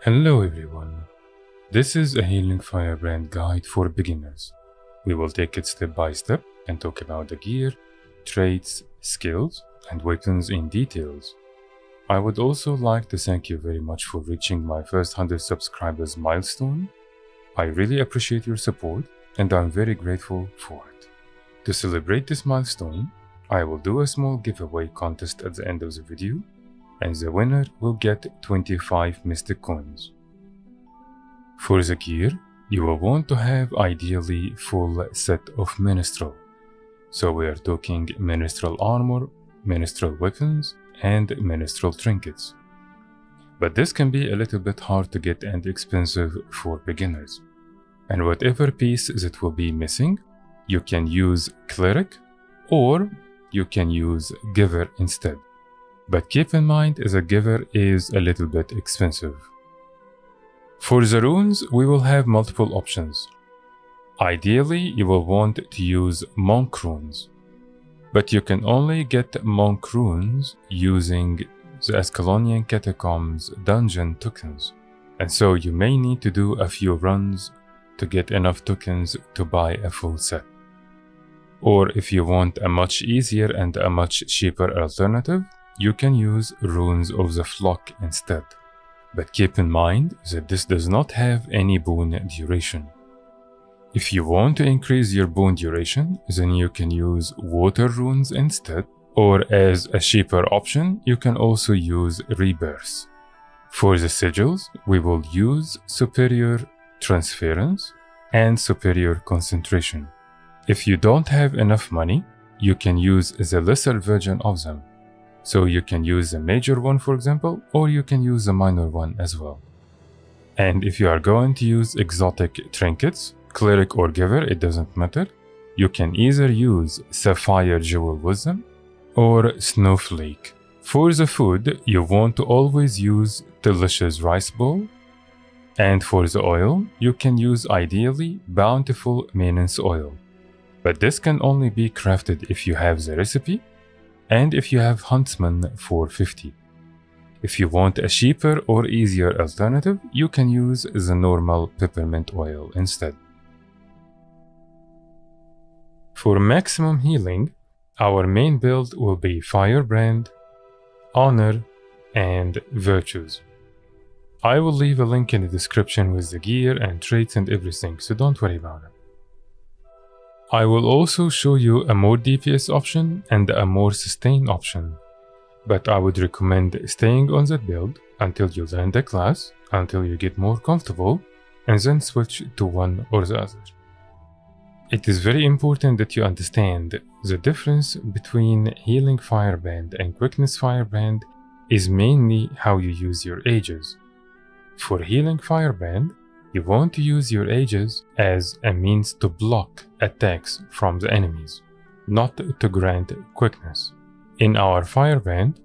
Hello everyone, this is a Healing Firebrand guide for beginners. We will take it step by step and talk about the gear, traits, skills, and weapons in details. I would also like to thank you very much for reaching my first 100 subscribers milestone. I really appreciate your support and I'm very grateful for it. To celebrate this milestone, I will do a small giveaway contest at the end of the video, and the winner will get 25 mystic coins. For the gear, you will want to have ideally full set of minstrel. So we are talking minstrel armor, minstrel weapons, and minstrel trinkets. But this can be a little bit hard to get and expensive for beginners. And whatever piece that will be missing, you can use cleric or you can use giver instead. But keep in mind the giver is a little bit expensive. For the runes, we will have multiple options. Ideally, you will want to use monk runes, but you can only get monk runes using the Ascalonian Catacombs dungeon tokens, and so you may need to do a few runs to get enough tokens to buy a full set. Or if you want a much easier and a much cheaper alternative, you can use Runes of the Flock instead. But keep in mind that this does not have any boon duration. If you want to increase your boon duration, then you can use Water Runes instead, or as a cheaper option, you can also use Rebirth. For the sigils, we will use Superior Transference and Superior Concentration. If you don't have enough money, you can use the lesser version of them. So you can use the major one, for example, or you can use the minor one as well. And if you are going to use exotic trinkets, cleric or giver, it doesn't matter, you can either use Sapphire Jewel Wisdom or Snowflake. For the food, you want to always use Delicious Rice Bowl. And for the oil, you can use ideally Bountiful Maintenance Oil. But this can only be crafted if you have the recipe and if you have Huntsman for 50. If you want a cheaper or easier alternative, you can use the normal peppermint oil instead. For maximum healing, our main build will be Firebrand, Honor, and Virtues. I will leave a link in the description with the gear and traits and everything, so don't worry about it. I will also show you a more DPS option and a more sustain option, but I would recommend staying on that build until you learn the class, until you get more comfortable, and then switch to one or the other. It is very important that you understand the difference between Healing Firebrand and Quickness Firebrand is mainly how you use your ages. For Healing Firebrand, you want to use your ages as a means to block attacks from the enemies, not to grant quickness. In our Firebrand,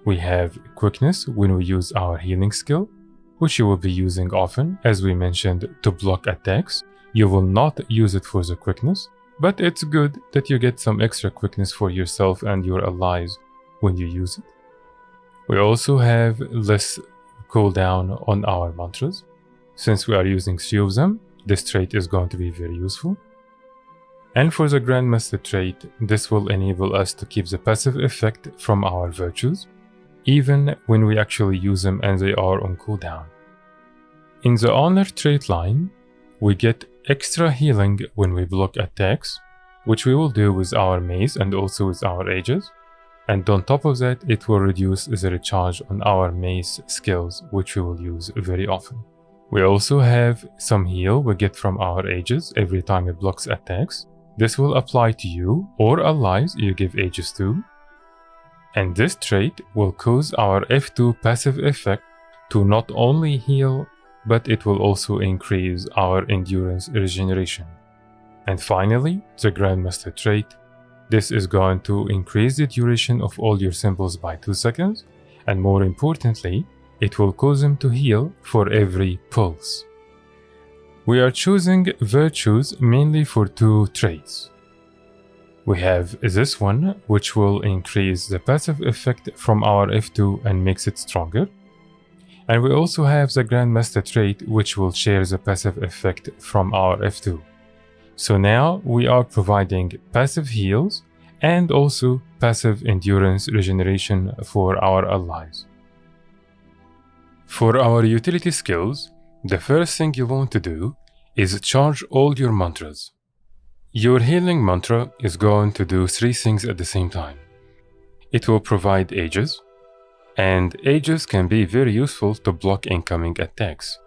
we have quickness when we use our healing skill, which you will be using often, as we mentioned, to block attacks. You will not use it for the quickness, but it's good that you get some extra quickness for yourself and your allies when you use it. We also have less cooldown on our mantras. Since we are using few of them, this trait is going to be very useful. And for the Grandmaster trait, this will enable us to keep the passive effect from our virtues, even when we actually use them and they are on cooldown. In the Honor trait line, we get extra healing when we block attacks, which we will do with our mace and also with our ages. And on top of that, it will reduce the recharge on our mace skills, which we will use very often. We also have some heal we get from our ages every time it blocks attacks. This will apply to you or allies you give ages to. And this trait will cause our F2 passive effect to not only heal, but it will also increase our endurance regeneration. And finally, the Grandmaster trait. This is going to increase the duration of all your symbols by 2 seconds, and more importantly, it will cause them to heal for every pulse. We are choosing virtues mainly for 2 traits. We have this one, which will increase the passive effect from our F2 and makes it stronger. And we also have the Grandmaster trait, which will share the passive effect from our F2. So now we are providing passive heals and also passive endurance regeneration for our allies. For our utility skills, the first thing you want to do is charge all your mantras. Your healing mantra is going to do 3 things at the same time. It will provide ages, and ages can be very useful to block incoming attacks.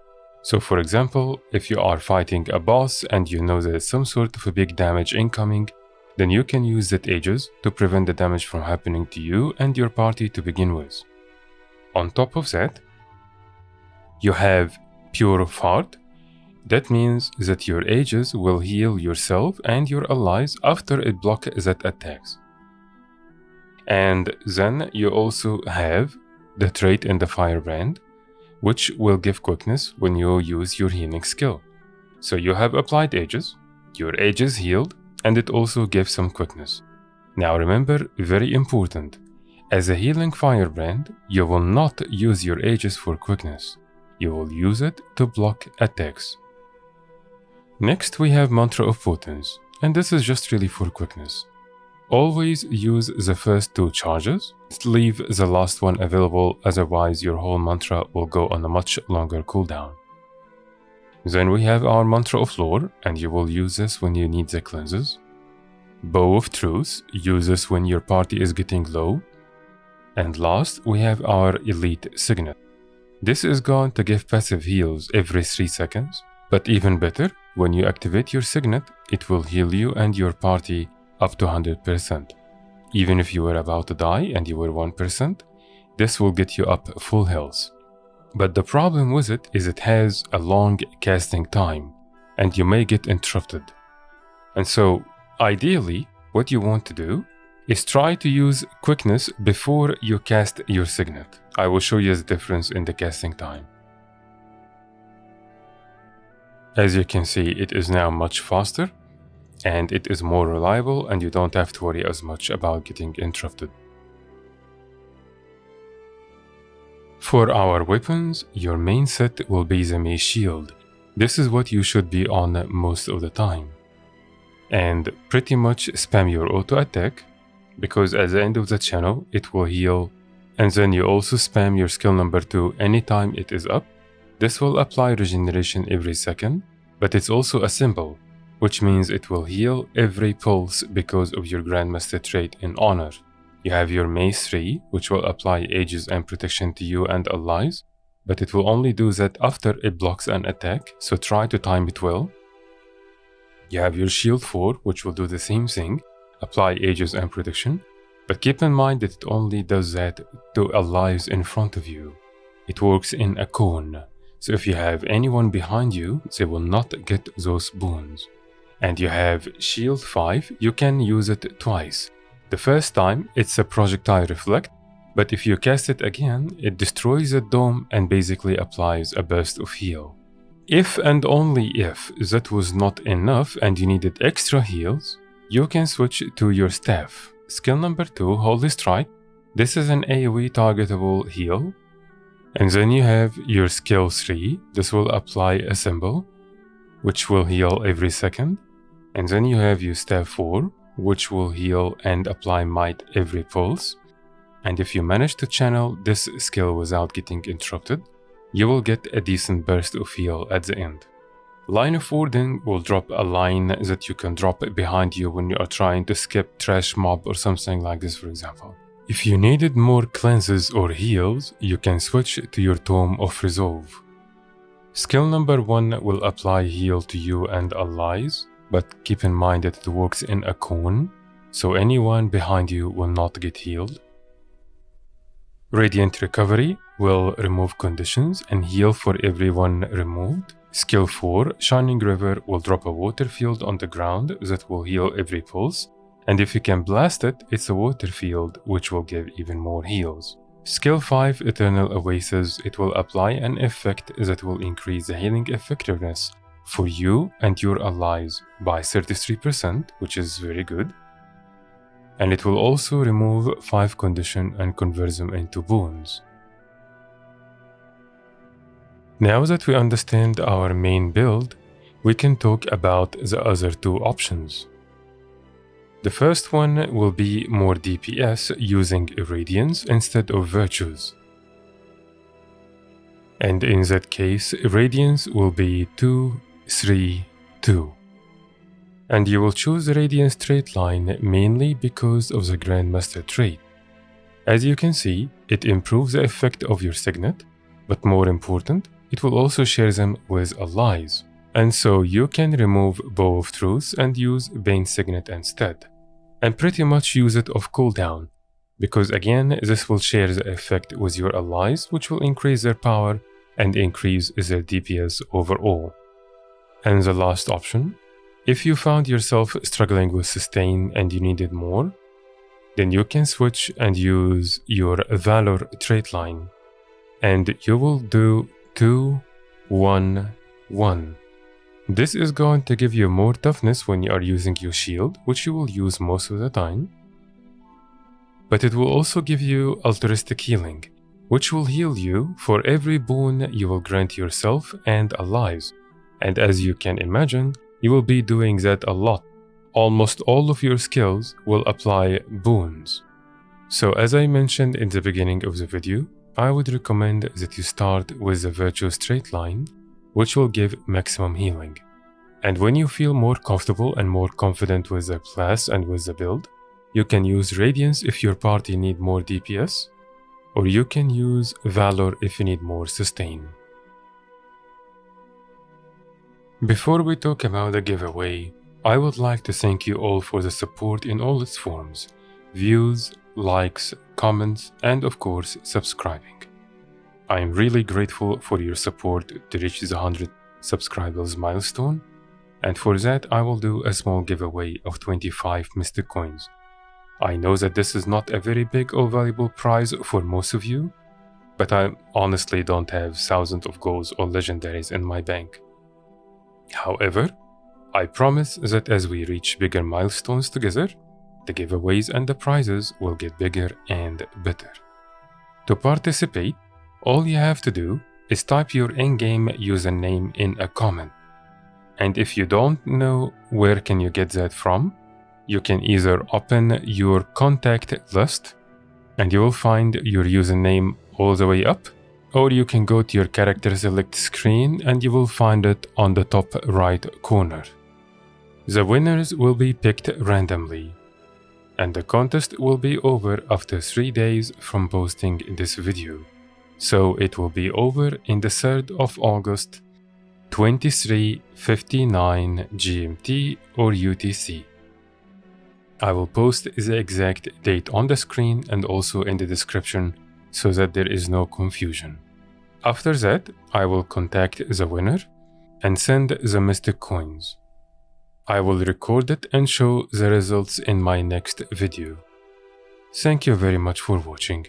So for example, if you are fighting a boss and you know there's some sort of a big damage incoming, then you can use that ages to prevent the damage from happening to you and your party to begin with. On top of that, you have Pure of Heart. That means that your ages will heal yourself and your allies after it blocks that attacks. And then you also have the trait in the Firebrand, which will give quickness when you use your healing skill. So you have applied ages, your ages healed, and it also gives some quickness. Now remember, very important, as a healing Firebrand, you will not use your ages for quickness. You will use it to block attacks. Next we have Mantra of Potence, and this is just really for quickness. Always use the first 2 charges, leave the last one available, otherwise your whole mantra will go on a much longer cooldown. Then we have our Mantra of Lore, and you will use this when you need the cleanses. Bow of Truth, use this when your party is getting low. And last, we have our Elite Signet. This is going to give passive heals every 3 seconds, but even better, when you activate your Signet, it will heal you and your party up to 100%. Even if you were about to die and you were 1%, this will get you up full health. But the problem with it is it has a long casting time, and you may get interrupted. And so, ideally, what you want to do is try to use quickness before you cast your Signet. I will show you the difference in the casting time. As you can see, it is now much faster, and it is more reliable, and you don't have to worry as much about getting interrupted. For our weapons, your main set will be the Mace Shield. This is what you should be on most of the time. And pretty much spam your auto attack, because at the end of the channel it will heal, and then you also spam your skill number 2 anytime it is up. This will apply regeneration every second, but it's also a symbol, which means it will heal every pulse because of your Grandmaster trait in Honor. You have your Mace 3, which will apply ages and protection to you and allies, but it will only do that after it blocks an attack, so try to time it well. You have your Shield 4, which will do the same thing, apply ages and protection, but keep in mind that it only does that to allies in front of you. It works in a cone, so if you have anyone behind you, they will not get those boons. And you have Shield 5, you can use it twice. The first time, it's a projectile reflect, but if you cast it again, it destroys the dome and basically applies a burst of heal. If and only if that was not enough and you needed extra heals, you can switch to your staff. Skill number 2, Holy Strike. This is an AoE targetable heal. And then you have your skill 3, this will apply a symbol, which will heal every second. And then you have your staff 4, which will heal and apply might every pulse. And if you manage to channel this skill without getting interrupted, you will get a decent burst of heal at the end. Line of Warding will drop a line that you can drop behind you when you are trying to skip trash mob or something like this, for example. If you needed more cleanses or heals, you can switch to your Tome of Resolve. Skill number 1 will apply heal to you and allies, but keep in mind that it works in a cone, so anyone behind you will not get healed. Radiant Recovery will remove conditions and heal for everyone removed. Skill 4, Shining River, will drop a water field on the ground that will heal every pulse, and if you can blast it, it's a water field which will give even more heals. Skill 5, Eternal Oasis, it will apply an effect that will increase the healing effectiveness for you and your allies by 33%, which is very good. And it will also remove 5 condition and convert them into boons. Now that we understand our main build, we can talk about the other two options. The first one will be more DPS using Radiance instead of Virtues. And in that case, Radiance will be 2, 3, 2. And you will choose the Radiance trait line mainly because of the Grandmaster trait. As you can see, it improves the effect of your signet, but more important, it will also share them with allies. And so you can remove Bow of Truth and use Bane Signet instead. And pretty much use it off cooldown, because again, this will share the effect with your allies, which will increase their power and increase their DPS overall. And the last option, if you found yourself struggling with sustain and you needed more, then you can switch and use your Valor trait line, and you will do 2, 1, 1. This is going to give you more toughness when you are using your shield, which you will use most of the time. But it will also give you altruistic healing, which will heal you for every boon you will grant yourself and allies. And as you can imagine, you will be doing that a lot. Almost all of your skills will apply boons. So as I mentioned in the beginning of the video, I would recommend that you start with the Virtuous trait line, which will give maximum healing. And when you feel more comfortable and more confident with the class and with the build, you can use Radiance if your party need more DPS, or you can use Valor if you need more sustain. Before we talk about the giveaway, I would like to thank you all for the support in all its forms: views, likes, comments, and of course, subscribing. I am really grateful for your support to reach the 100 subscribers milestone, and for that I will do a small giveaway of 25 Mystic Coins. I know that this is not a very big or valuable prize for most of you, but I honestly don't have thousands of golds or legendaries in my bank. However, I promise that as we reach bigger milestones together, the giveaways and the prizes will get bigger and better. To participate, all you have to do is type your in-game username in a comment. And if you don't know where can you get that from, you can either open your contact list and you will find your username all the way up, or you can go to your character select screen and you will find it on the top right corner. The winners will be picked randomly, and the contest will be over after 3 days from posting this video. So it will be over in the 3rd of August, 23:59 GMT or UTC. I will post the exact date on the screen and also in the description so that there is no confusion. After that, I will contact the winner and send the Mystic Coins. I will record it and show the results in my next video. Thank you very much for watching.